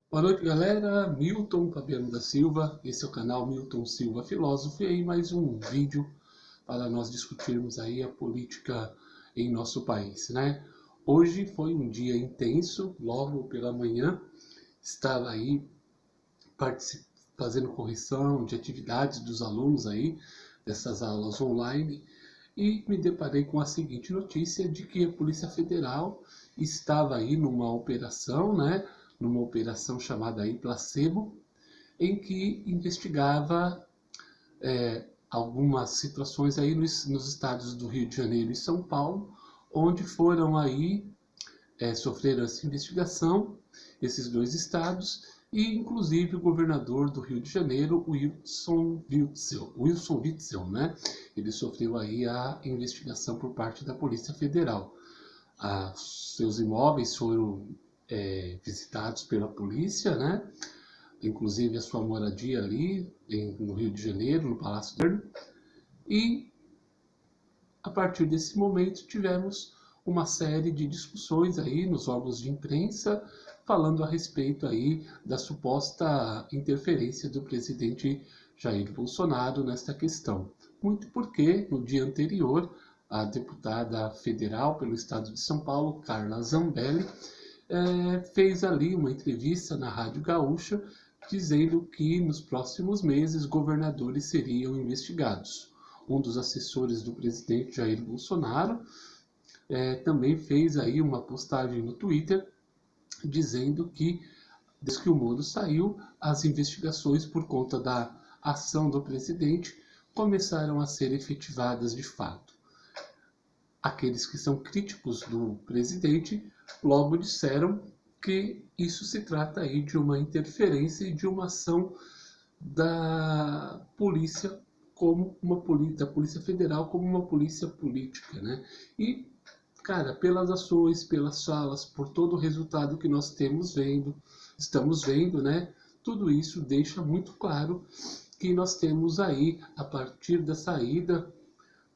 Boa noite, galera. Milton Fabiano da Silva. Esse é o canal Milton Silva Filósofo e aí mais um vídeo para nós discutirmos aí a política em nosso país, né? Hoje foi um dia intenso, logo pela manhã estava aí fazendo correção de atividades dos alunos aí dessas aulas online e me deparei com a seguinte notícia de que a Polícia Federal estava aí numa operação, né? Numa operação chamada aí Placebo, em que investigava algumas situações aí nos estados do Rio de Janeiro e São Paulo, onde foram aí sofreram essa investigação, esses dois estados, e inclusive o governador do Rio de Janeiro, Wilson Witzel, né? Ele sofreu aí a investigação por parte da Polícia Federal. Seus imóveis foram visitados pela polícia, né? Inclusive a sua moradia ali no Rio de Janeiro, no Palácio do Governo, e a partir desse momento tivemos uma série de discussões aí nos órgãos de imprensa falando a respeito aí da suposta interferência do presidente Jair Bolsonaro nesta questão. Muito porque no dia anterior a deputada federal pelo estado de São Paulo, Carla Zambelli, fez ali uma entrevista na Rádio Gaúcha dizendo que nos próximos meses governadores seriam investigados. Um dos assessores do presidente Jair Bolsonaro também fez aí uma postagem no Twitter dizendo que, desde que o Moro saiu, as investigações por conta da ação do presidente começaram a ser efetivadas de fato. Aqueles que são críticos do presidente logo disseram que isso se trata aí de uma interferência e de uma ação da polícia da Polícia Federal como uma polícia política, né? E, cara, pelas ações, pelas falas, por todo o resultado que nós estamos vendo, né? Tudo isso deixa muito claro que nós temos aí, a partir da saída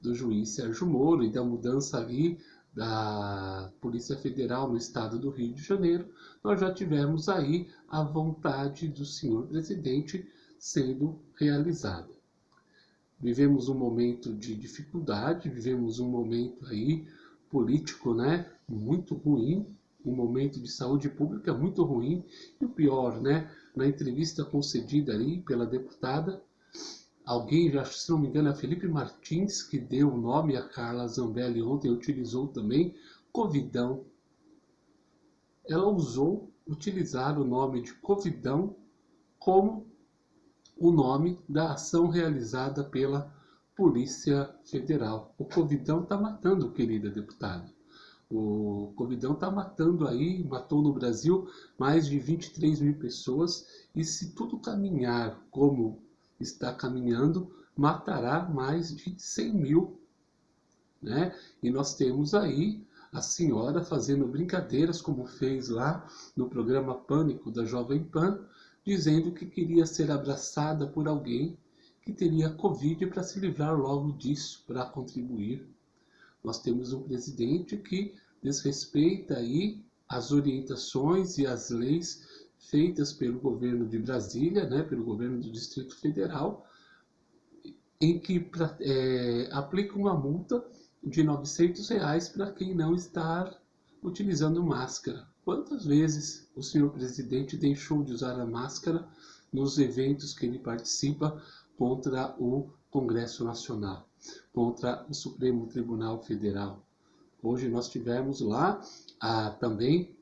do juiz Sérgio Moro e da mudança ali da Polícia Federal no estado do Rio de Janeiro, nós já tivemos aí a vontade do senhor presidente sendo realizada. Vivemos um momento de dificuldade, vivemos um momento aí político, né, muito ruim, um momento de saúde pública muito ruim, e o pior, né, na entrevista concedida ali pela deputada, alguém, se não me engano, é Felipe Martins, que deu o nome a Carla Zambelli ontem, utilizou também Covidão. Ela ousou utilizar o nome de Covidão como o nome da ação realizada pela Polícia Federal. O Covidão está matando, querida deputada. O Covidão está matando aí, matou no Brasil mais de 23 mil pessoas e se tudo caminhar como está caminhando, matará mais de 100 mil, né? E nós temos aí a senhora fazendo brincadeiras como fez lá no programa Pânico da Jovem Pan, dizendo que queria ser abraçada por alguém que teria Covid para se livrar logo disso, para contribuir. Nós temos um presidente que desrespeita aí as orientações e as leis feitas pelo governo de Brasília, né, pelo governo do Distrito Federal, em que aplica uma multa de R$ 900 para quem não está utilizando máscara. Quantas vezes o senhor presidente deixou de usar a máscara nos eventos que ele participa contra o Congresso Nacional, contra o Supremo Tribunal Federal? Hoje nós tivemos lá também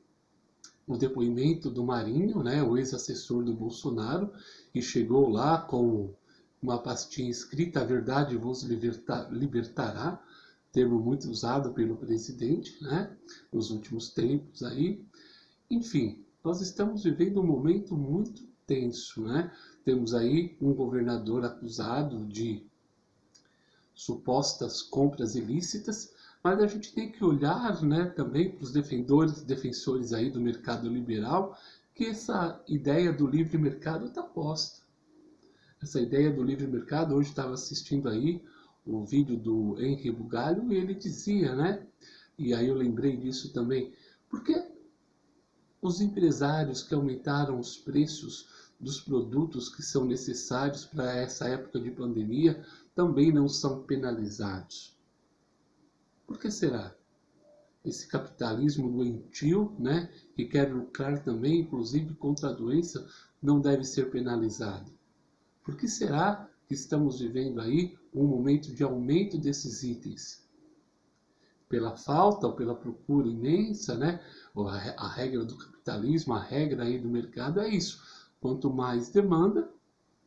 o depoimento do Marinho, né, o ex-assessor do Bolsonaro, que chegou lá com uma pastinha escrita: "A verdade vos libertará", termo muito usado pelo presidente, né, nos últimos tempos aí. Enfim, nós estamos vivendo um momento muito tenso, né? Temos aí um governador acusado de supostas compras ilícitas, mas a gente tem que olhar, né, também para os defensores aí do mercado liberal, que essa ideia do livre mercado está posta. Essa ideia do livre mercado, hoje estava assistindo aí o vídeo do Henri Bugalho e ele dizia, né, e aí eu lembrei disso também, porque os empresários que aumentaram os preços dos produtos que são necessários para essa época de pandemia também não são penalizados? Por que será? Esse capitalismo doentio, né, que quer lucrar também, inclusive contra a doença, não deve ser penalizado. Por que será que estamos vivendo aí um momento de aumento desses itens? Pela falta ou pela procura imensa, né? A regra do capitalismo, a regra aí do mercado é isso. Quanto mais demanda,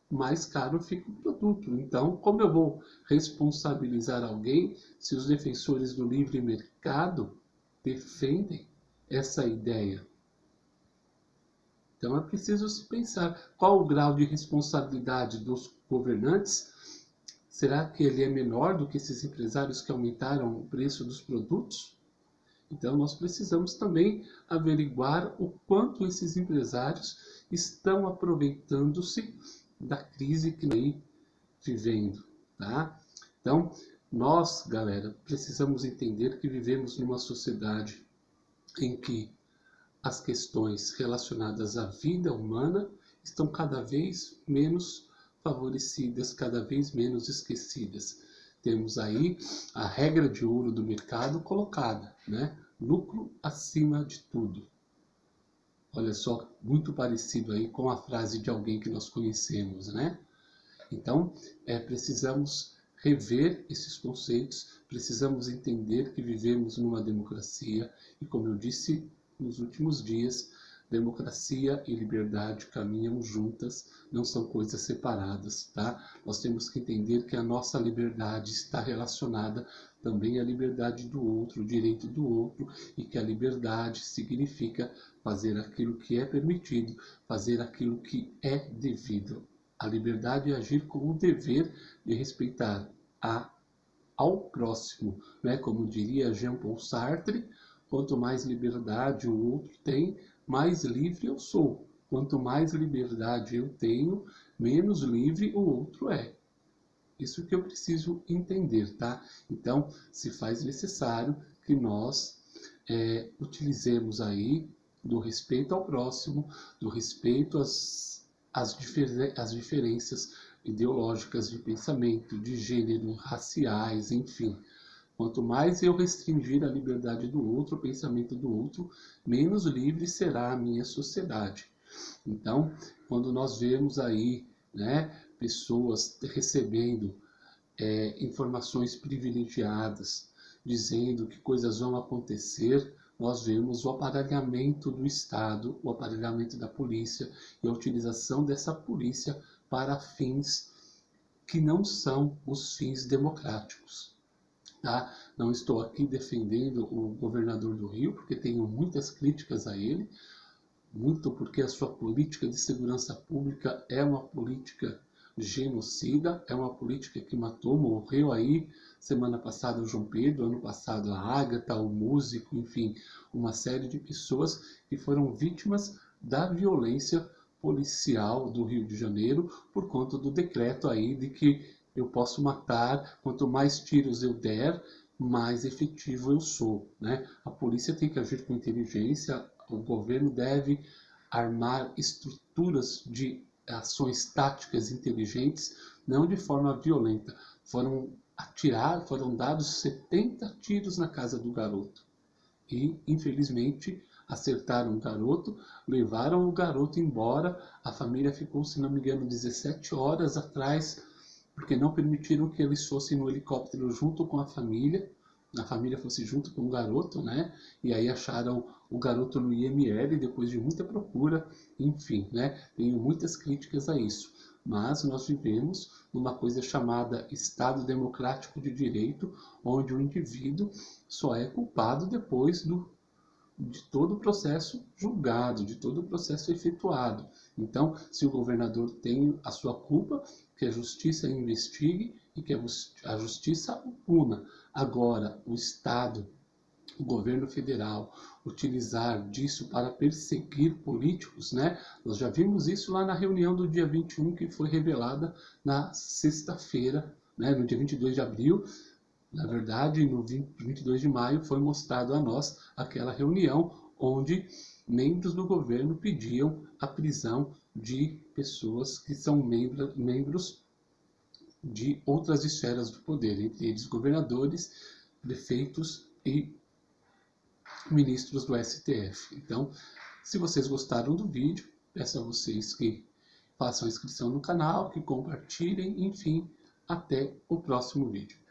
mais caro fica o produto. Então, como eu vou responsabilizar alguém se os defensores do livre mercado defendem essa ideia? Então é preciso se pensar qual o grau de responsabilidade dos governantes. Será que ele é menor do que esses empresários que aumentaram o preço dos produtos? Então nós precisamos também averiguar o quanto esses empresários estão aproveitando-se da crise que nós estamos vivendo, tá? Então nós, galera, precisamos entender que vivemos numa sociedade em que as questões relacionadas à vida humana estão cada vez menos favorecidas, cada vez menos esquecidas. Temos aí a regra de ouro do mercado colocada, né? Lucro acima de tudo. Olha só, muito parecido aí com a frase de alguém que nós conhecemos, né? Então, precisamos rever esses conceitos, precisamos entender que vivemos numa democracia e, como eu disse nos últimos dias, democracia e liberdade caminham juntas, não são coisas separadas, tá? Nós temos que entender que a nossa liberdade está relacionada também à liberdade do outro, o direito do outro, e que a liberdade significa fazer aquilo que é permitido, fazer aquilo que é devido. A liberdade é agir com o dever de respeitar ao próximo, né? Como diria Jean-Paul Sartre, quanto mais liberdade o outro tem, mais livre eu sou. Quanto mais liberdade eu tenho, menos livre o outro é. Isso que eu preciso entender, tá? Então, se faz necessário que nós utilizemos aí do respeito ao próximo, do respeito às diferenças ideológicas de pensamento, de gênero, raciais, enfim. Quanto mais eu restringir a liberdade do outro, o pensamento do outro, menos livre será a minha sociedade. Então, quando nós vemos aí, né, pessoas recebendo informações privilegiadas, dizendo que coisas vão acontecer, nós vemos o aparelhamento do Estado, o aparelhamento da polícia e a utilização dessa polícia para fins que não são os fins democráticos. Tá? Não estou aqui defendendo o governador do Rio, porque tenho muitas críticas a ele, muito porque a sua política de segurança pública é uma política genocida, é uma política que morreu aí semana passada o João Pedro, ano passado a Ágata, o músico, enfim, uma série de pessoas que foram vítimas da violência policial do Rio de Janeiro por conta do decreto aí de que eu posso matar, quanto mais tiros eu der, mais efetivo eu sou, né? A polícia tem que agir com inteligência, o governo deve armar estruturas de ações táticas inteligentes, não de forma violenta. Foram dados 70 tiros na casa do garoto. E, infelizmente, acertaram o garoto, levaram o garoto embora. A família ficou, se não me engano, 17 horas atrás, porque não permitiram que eles fossem no helicóptero junto com a família fosse junto com o garoto, né? E aí acharam o garoto no IML depois de muita procura, enfim, né? Tenho muitas críticas a isso. Mas nós vivemos numa coisa chamada Estado Democrático de Direito, onde o indivíduo só é culpado depois de todo o processo julgado, de todo o processo efetuado. Então, se o governador tem a sua culpa, que a justiça investigue e que a justiça o puna. Agora, o Estado, o governo federal, utilizar disso para perseguir políticos, né? Nós já vimos isso lá na reunião do dia 21, que foi revelada na sexta-feira, né? No dia 22 de abril, na verdade, no 22 de maio, foi mostrado a nós aquela reunião onde membros do governo pediam a prisão de pessoas que são membros de outras esferas do poder, entre eles governadores, prefeitos e ministros do STF. Então, se vocês gostaram do vídeo, peço a vocês que façam a inscrição no canal, que compartilhem, enfim, até o próximo vídeo.